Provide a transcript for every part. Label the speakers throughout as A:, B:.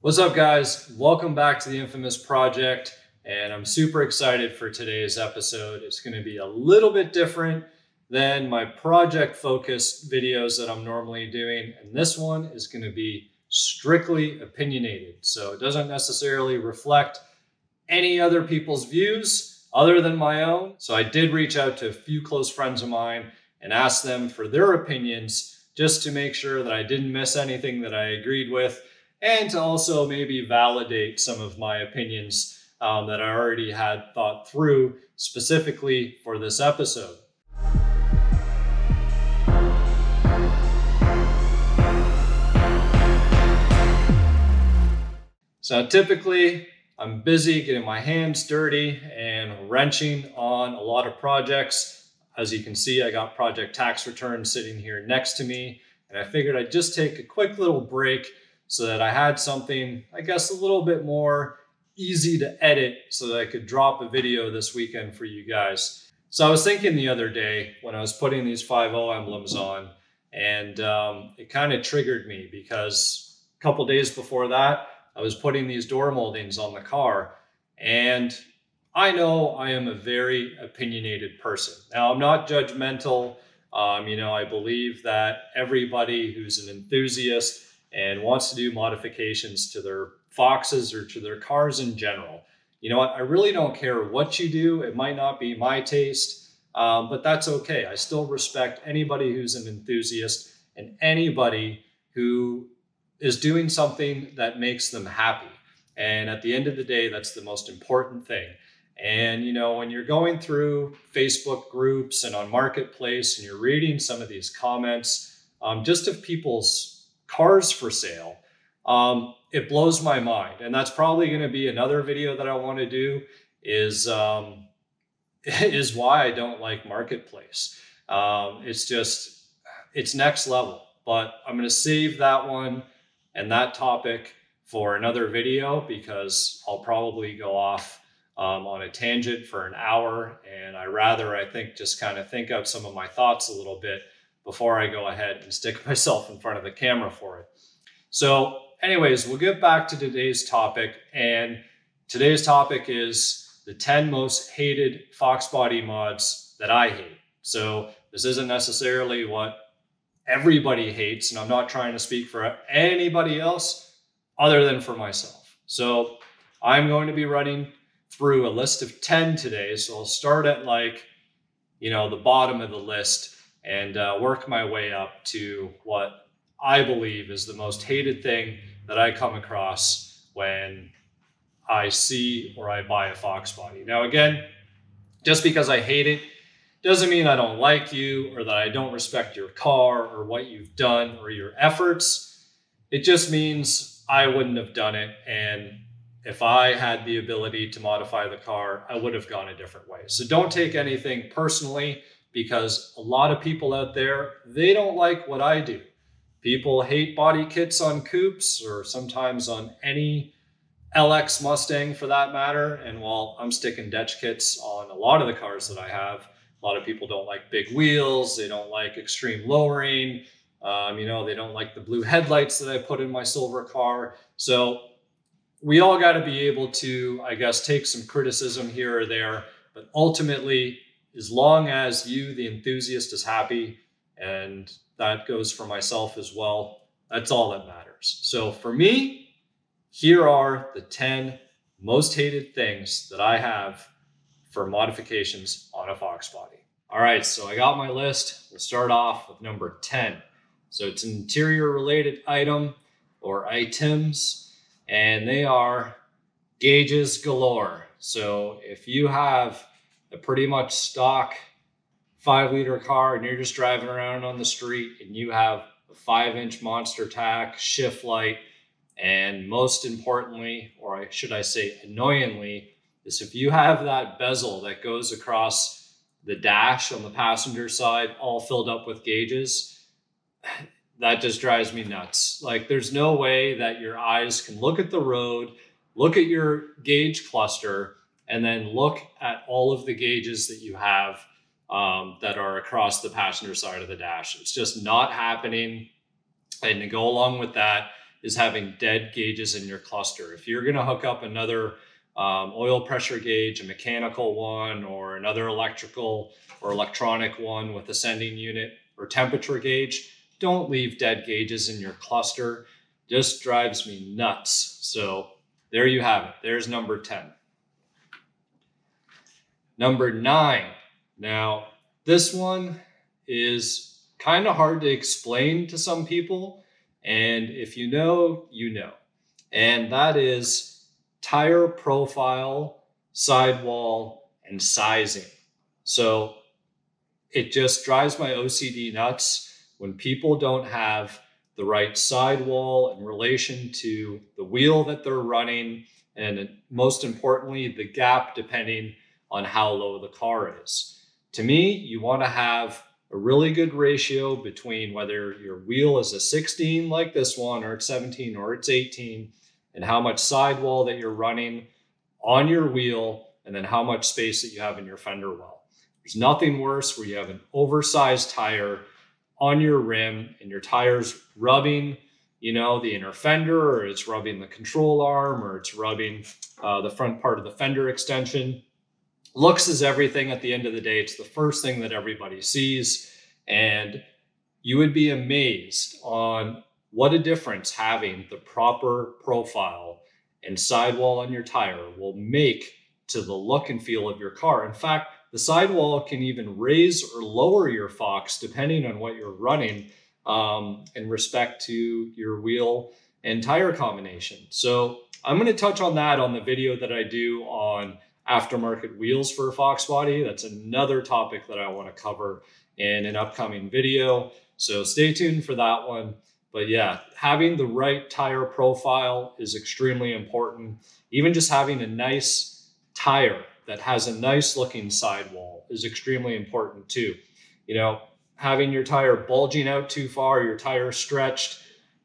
A: What's up, guys? Welcome back to the infamous project, and I'm super excited for today's episode. It's going to be a little bit different than my project focused videos that I'm normally doing, and this one is going to be strictly opinionated. So it doesn't necessarily reflect any other people's views other than my own. So I did reach out to a few close friends of mine and ask them for their opinions just to make sure that I didn't miss anything that I agreed with, and to also maybe validate some of my opinions that I already had thought through specifically for this episode. So typically, I'm busy getting my hands dirty and wrenching on a lot of projects. As you can see, I got project tax returns sitting here next to me, and I figured I'd just take a quick little break so that I had something, I guess, a little bit more easy to edit so that I could drop a video this weekend for you guys. So I was thinking the other day when I was putting these 5.0 emblems on, and it kind of triggered me because a couple days before that, I was putting these door moldings on the car, and I know I am a very opinionated person. Now, I'm not judgmental. I believe that everybody who's an enthusiast and wants to do modifications to their Foxes or to their cars in general, you know what? I really don't care what you do. It might not be my taste, but that's okay. I still respect anybody who's an enthusiast and anybody who is doing something that makes them happy. And at the end of the day, that's the most important thing. And, when you're going through Facebook groups and on Marketplace and you're reading some of these comments, just of people's cars for sale, it blows my mind. And that's probably going to be another video that I want to do is why I don't like Marketplace. It's next level, but I'm going to save that one and that topic for another video because I'll probably go off on a tangent for an hour. And I think, just kind of think out some of my thoughts a little bit before I go ahead and stick myself in front of the camera for it. So anyways, we'll get back to today's topic. And today's topic is the 10 most hated Foxbody mods that I hate. So this isn't necessarily what everybody hates, and I'm not trying to speak for anybody else other than for myself. So I'm going to be running through a list of 10 today. So I'll start at the bottom of the list and work my way up to what I believe is the most hated thing that I come across when I see or I buy a Foxbody. Now, again, just because I hate it doesn't mean I don't like you or that I don't respect your car or what you've done or your efforts. It just means I wouldn't have done it. And if I had the ability to modify the car, I would have gone a different way. So don't take anything personally, because a lot of people out there, they don't like what I do. People hate body kits on coupes or sometimes on any LX Mustang for that matter. And while I'm sticking Dutch kits on a lot of the cars that I have, a lot of people don't like big wheels. They don't like extreme lowering. They don't like the blue headlights that I put in my silver car. So we all got to be able to, I guess, take some criticism here or there, but ultimately, as long as you, the enthusiast, is happy, and that goes for myself as well, that's all that matters. So for me, here are the 10 most hated things that I have for modifications on a Foxbody. All right, so I got my list. We'll start off with number 10. So it's an interior related item or items, and they are gauges galore. So if you have a pretty much stock 5-liter car and you're just driving around on the street and you have a 5-inch monster tack, shift light, and most importantly, or should I say annoyingly, is if you have that bezel that goes across the dash on the passenger side all filled up with gauges, that just drives me nuts. Like, there's no way that your eyes can look at the road, look at your gauge cluster, and then look at all of the gauges that you have that are across the passenger side of the dash. It's just not happening. And to go along with that, is having dead gauges in your cluster. If you're going to hook up another oil pressure gauge, a mechanical one, or another electrical or electronic one with a sending unit or temperature gauge, don't leave dead gauges in your cluster. Just drives me nuts. So there you have it. There's number 10. Number 9. Now, this one is kind of hard to explain to some people. And if you know, you know. And that is tire profile, sidewall, and sizing. So it just drives my OCD nuts when people don't have the right sidewall in relation to the wheel that they're running, and most importantly, the gap depending on how low the car is. To me, you want to have a really good ratio between whether your wheel is a 16 like this one, or it's 17, or it's 18, and how much sidewall that you're running on your wheel, and then how much space that you have in your fender well. There's nothing worse where you have an oversized tire on your rim and your tire's rubbing, the inner fender, or it's rubbing the control arm, or it's rubbing the front part of the fender extension. Looks is everything at the end of the day. It's the first thing that everybody sees. And you would be amazed on what a difference having the proper profile and sidewall on your tire will make to the look and feel of your car. In fact, the sidewall can even raise or lower your Fox depending on what you're running in respect to your wheel and tire combination. So I'm going to touch on that on the video that I do on aftermarket wheels for Foxbody. That's another topic that I want to cover in an upcoming video. So stay tuned for that one. But yeah, having the right tire profile is extremely important. Even just having a nice tire that has a nice looking sidewall is extremely important too. Having your tire bulging out too far, your tire stretched,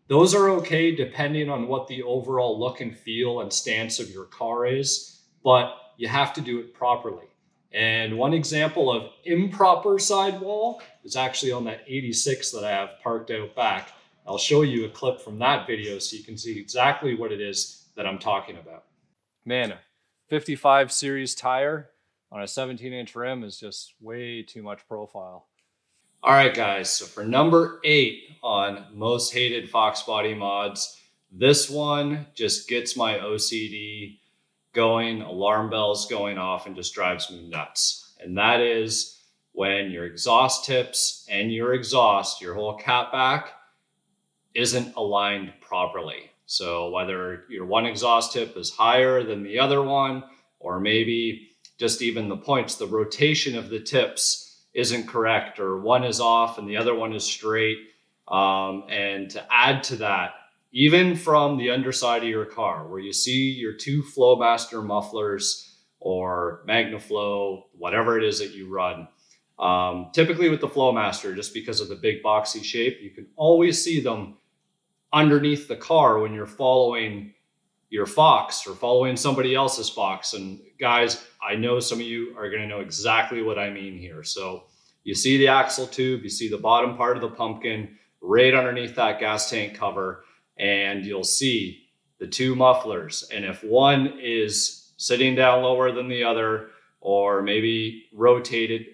A: those are okay depending on what the overall look and feel and stance of your car is, but you have to do it properly. And one example of improper sidewall is actually on that 86 that I have parked out back. I'll show you a clip from that video so you can see exactly what it is that I'm talking about. Man, a 55 series tire on a 17-inch rim is just way too much profile. All right, guys, so for number 8 on most hated Foxbody mods, this one just gets my OCD going, alarm bells going off, and just drives me nuts. And that is when your exhaust tips and your exhaust, your whole catback, isn't aligned properly. So whether your one exhaust tip is higher than the other one, or maybe just even the points, the rotation of the tips isn't correct, or one is off and the other one is straight. And to add to that, even from the underside of your car, where you see your 2 Flowmaster mufflers or MagnaFlow, whatever it is that you run, typically with the Flowmaster, just because of the big boxy shape, you can always see them underneath the car when you're following your Fox or following somebody else's Fox. And guys, I know some of you are going to know exactly what I mean here. So you see the axle tube, you see the bottom part of the pumpkin right underneath that gas tank cover, and you'll see the 2 mufflers. And if one is sitting down lower than the other, or maybe rotated,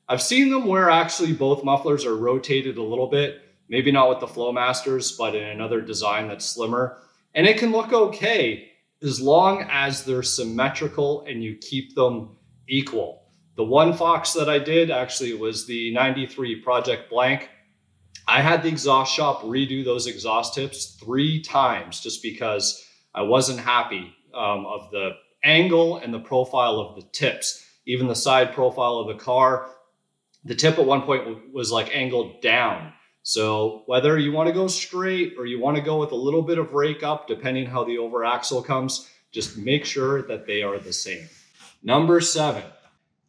A: I've seen them where actually both mufflers are rotated a little bit, maybe not with the Flowmasters, but in another design that's slimmer. And it can look okay as long as they're symmetrical and you keep them equal. The one Fox that I did actually was the 93 Project Blank. I had the exhaust shop redo those exhaust tips 3 times just because I wasn't happy of the angle and the profile of the tips. Even the side profile of the car, the tip at one point was like angled down. So whether you want to go straight or you want to go with a little bit of rake up, depending how the over axle comes, just make sure that they are the same. Number 7.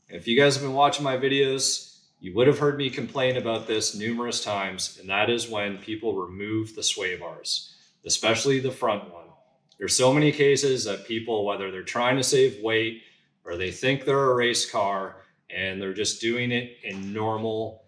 A: If you guys have been watching my videos, you would have heard me complain about this numerous times, and that is when people remove the sway bars, especially the front one. There's so many cases that people, whether they're trying to save weight or they think they're a race car and they're just doing it in normal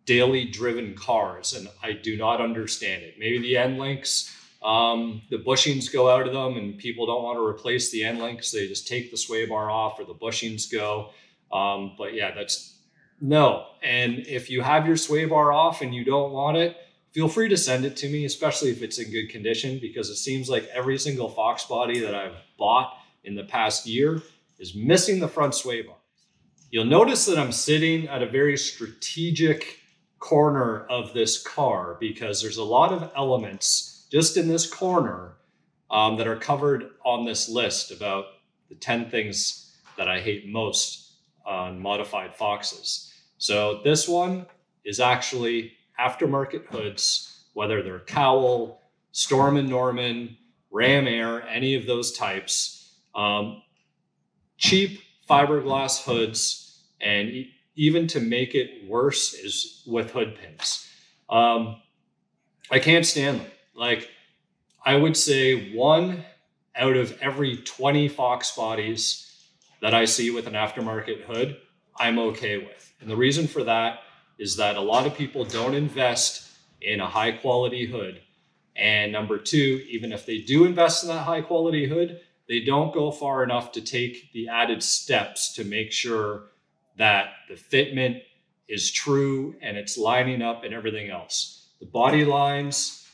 A: daily driven cars, and I do not understand it. Maybe the end links The bushings go out of them and people don't want to replace the end links. They just take the sway bar off or the bushings go. But yeah, that's no. And if you have your sway bar off and you don't want it, feel free to send it to me, especially if it's in good condition, because it seems like every single Foxbody that I've bought in the past year is missing the front sway bar. You'll notice that I'm sitting at a very strategic corner of this car because there's a lot of elements just in this corner that are covered on this list about the 10 things that I hate most on modified Foxes. So this one is actually aftermarket hoods, whether they're Cowl, Storm & Norman, Ram Air, any of those types. Cheap fiberglass hoods, and even to make it worse is with hood pins. I can't stand them. Like, I would say 1 out of every 20 Fox bodies that I see with an aftermarket hood, I'm okay with. And the reason for that is that a lot of people don't invest in a high quality hood. And number 2, even if they do invest in that high quality hood, they don't go far enough to take the added steps to make sure that the fitment is true and it's lining up and everything else. The body lines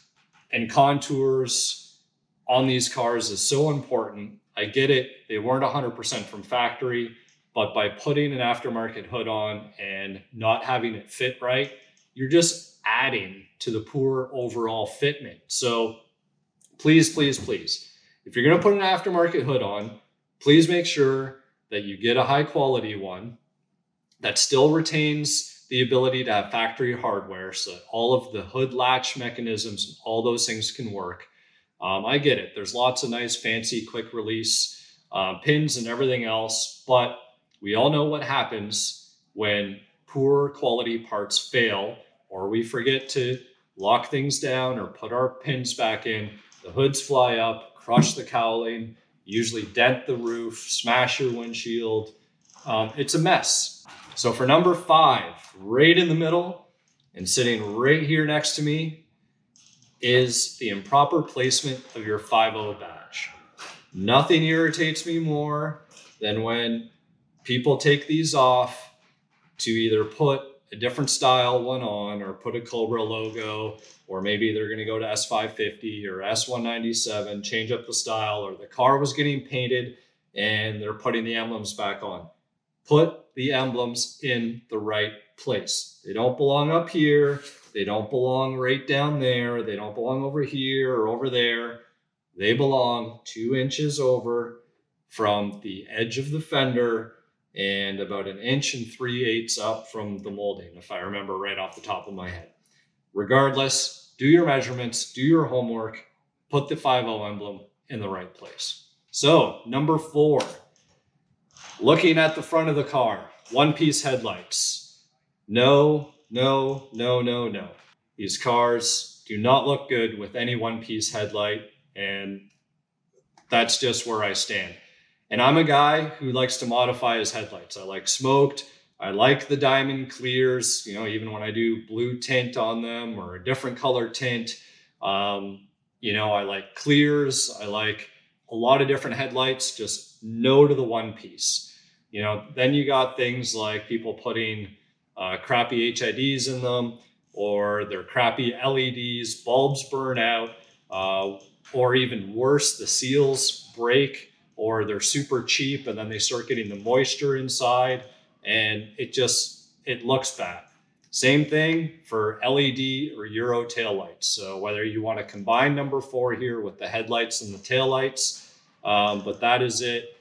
A: and contours on these cars is so important. I get it. They weren't 100% from factory, but by putting an aftermarket hood on and not having it fit right, you're just adding to the poor overall fitment. So please, please, please, if you're going to put an aftermarket hood on, please make sure that you get a high quality one that still retains the ability to have factory hardware so that all of the hood latch mechanisms and all those things can work. I get it. There's lots of nice, fancy, quick release pins and everything else, but we all know what happens when poor quality parts fail or we forget to lock things down or put our pins back in. The hoods fly up, crush the cowling, usually dent the roof, smash your windshield. It's a mess. So for number 5, right in the middle and sitting right here next to me is the improper placement of your 5.0 badge. Nothing irritates me more than when people take these off to either put a different style one on or put a Cobra logo, or maybe they're going to go to S550 or S197, change up the style, or the car was getting painted and they're putting the emblems back on. Put the emblems in the right place. They don't belong up here. They don't belong right down there. They don't belong over here or over there. They belong 2 inches over from the edge of the fender and about 1 3/8 inches up from the molding, if I remember right off the top of my head. Regardless, do your measurements, do your homework, put the 5.0 emblem in the right place. So, number 4, looking at the front of the car, one-piece headlights. No, no, no, no, no. These cars do not look good with any one-piece headlight, and that's just where I stand. And I'm a guy who likes to modify his headlights. I like smoked. I like the diamond clears, even when I do blue tint on them or a different color tint. I like clears. I like a lot of different headlights, just no to the one piece. Then you got things like people putting crappy HIDs in them, or they're crappy LEDs, bulbs burn out, or even worse, the seals break, or they're super cheap and then they start getting the moisture inside and it looks bad. Same thing for LED or Euro taillights. So whether you want to combine number 4 here with the headlights and the taillights, but that is it.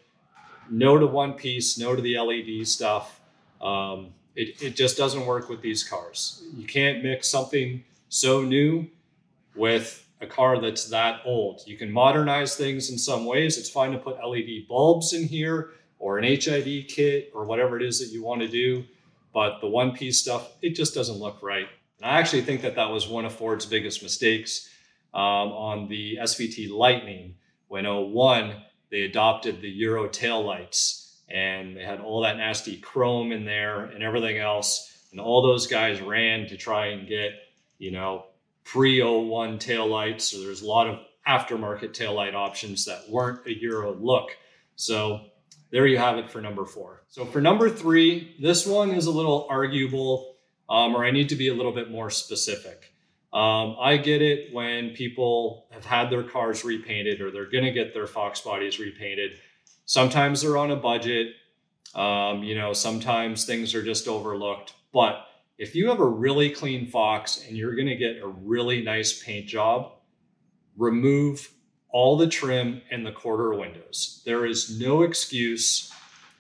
A: No to one piece, no to the LED stuff. It just doesn't work with these cars. You can't mix something so new with a car that's that old. You can modernize things in some ways. It's fine to put LED bulbs in here or an HID kit or whatever it is that you want to do. But the one-piece stuff, it just doesn't look right. And I actually think that was one of Ford's biggest mistakes on the SVT Lightning. When 01, they adopted the Euro taillights and they had all that nasty chrome in there and everything else. And all those guys ran to try and get, pre-01 taillights. So there's a lot of aftermarket taillight options that weren't a Euro look. So there you have it for number 4. So for number 3, this one is a little arguable, or I need to be a little bit more specific. I get it when people have had their cars repainted or they're going to get their Fox bodies repainted. Sometimes they're on a budget. Sometimes things are just overlooked. But if you have a really clean Fox and you're going to get a really nice paint job, remove all the trim and the quarter windows. There is no excuse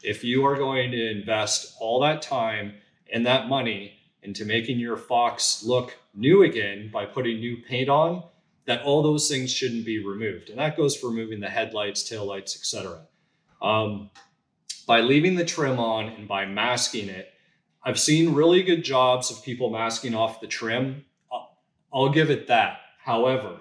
A: if you are going to invest all that time and that money into making your Fox look new again by putting new paint on, that all those things shouldn't be removed. And that goes for removing the headlights, taillights, etc. By leaving the trim on and by masking it, I've seen really good jobs of people masking off the trim. I'll give it that. However,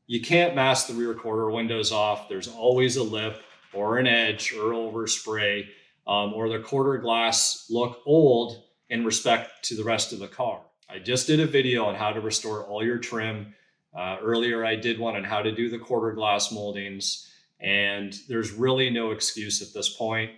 A: you can't mask the rear quarter windows off. There's always a lip or an edge or overspray, or the quarter glass look old in respect to the rest of the car. I just did a video on how to restore all your trim. Earlier, I did one on how to do the quarter glass moldings, and there's really no excuse at this point.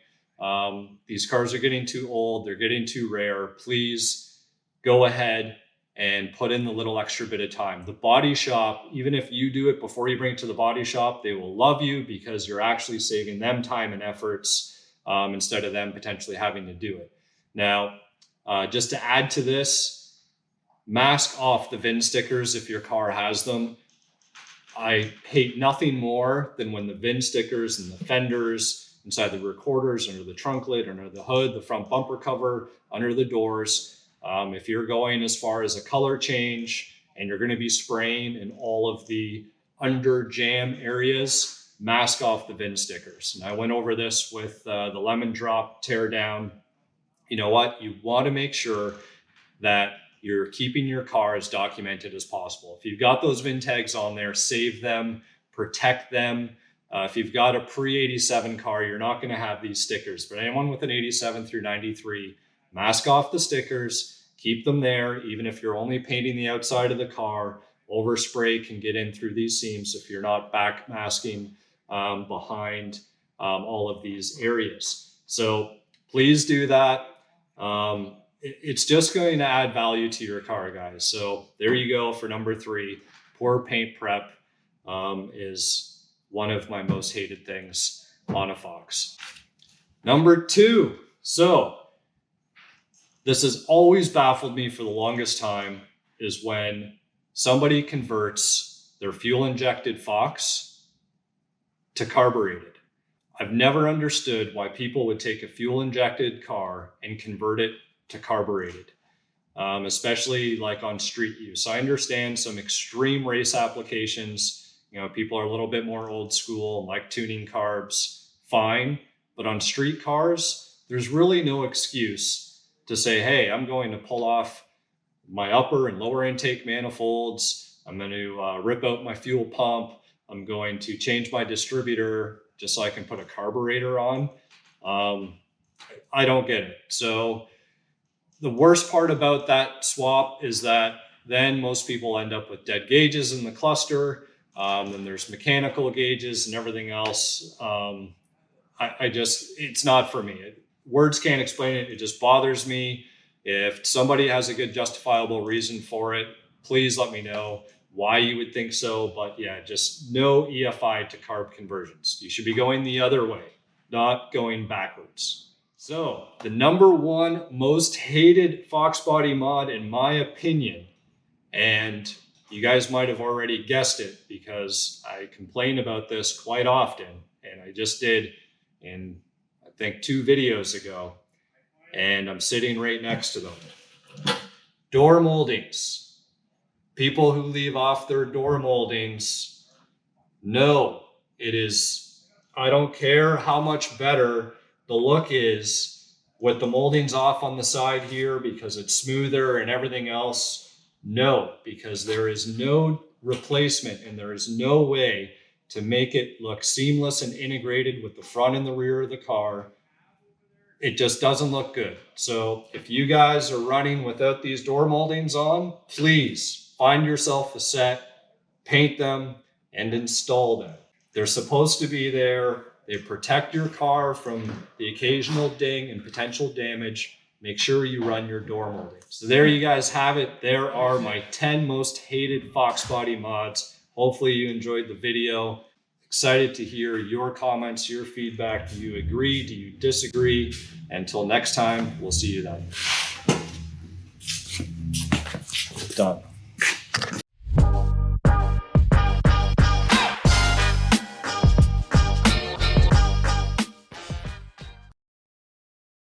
A: These cars are getting too old. They're getting too rare. Please go ahead and put in the little extra bit of time. The body shop, even if you do it before you bring it to the body shop, they will love you because you're actually saving them time and efforts instead of them potentially having to do it. Now, just to add to this, mask off the VIN stickers if your car has them. I hate nothing more than when the VIN stickers and the fenders, inside the rear quarters, under the trunk lid, under the hood, the front bumper cover, under the doors. If you're going as far as a color change and you're going to be spraying in all of the under jam areas, mask off the VIN stickers. And I went over this with the lemon drop tear down. You know what? You want to make sure that you're keeping your car as documented as possible. If you've got those VIN tags on there, save them, protect them. If you've got a pre-87 car, you're not going to have these stickers. But anyone with an 87 through 93, mask off the stickers, keep them there. Even if you're only painting the outside of the car, overspray can get in through these seams if you're not back masking behind all of these areas. So please do that. It's just going to add value to your car, guys. So there you go for number 3. Poor paint prep is one of my most hated things on a Fox. Number 2. So this has always baffled me for the longest time, is when somebody converts their fuel injected Fox to carbureted. I've never understood why people would take a fuel injected car and convert it to carbureted, especially like on street use. I understand some extreme race applications, people are a little bit more old school and like tuning carbs, fine. But on street cars, there's really no excuse to say, hey, I'm going to pull off my upper and lower intake manifolds. I'm going to rip out my fuel pump. I'm going to change my distributor just so I can put a carburetor on. I don't get it. So the worst part about that swap is that then most people end up with dead gauges in the cluster. Then there's mechanical gauges and everything else. It's not for me. Words can't explain it. It just bothers me. If somebody has a good justifiable reason for it, please let me know why you would think so. But yeah, just no EFI to carb conversions. You should be going the other way, not going backwards. So the number 1 most hated Foxbody mod, in my opinion, and you guys might have already guessed it because I complain about this quite often, and I just did in, I think, 2 videos ago, and I'm sitting right next to them. Door moldings. People who leave off their door moldings, no, it is, I don't care how much better the look is with the moldings off on the side here because it's smoother and everything else. No, because there is no replacement and there is no way to make it look seamless and integrated with the front and the rear of the car. It just doesn't look good. So if you guys are running without these door moldings on, please find yourself a set, paint them, and install them. They're supposed to be there. They protect your car from the occasional ding and potential damage. Make sure you run your door molding. So there you guys have it. There are my 10 most hated Foxbody mods. Hopefully you enjoyed the video. Excited to hear your comments, your feedback. Do you agree? Do you disagree? Until next time, we'll see you then. Done.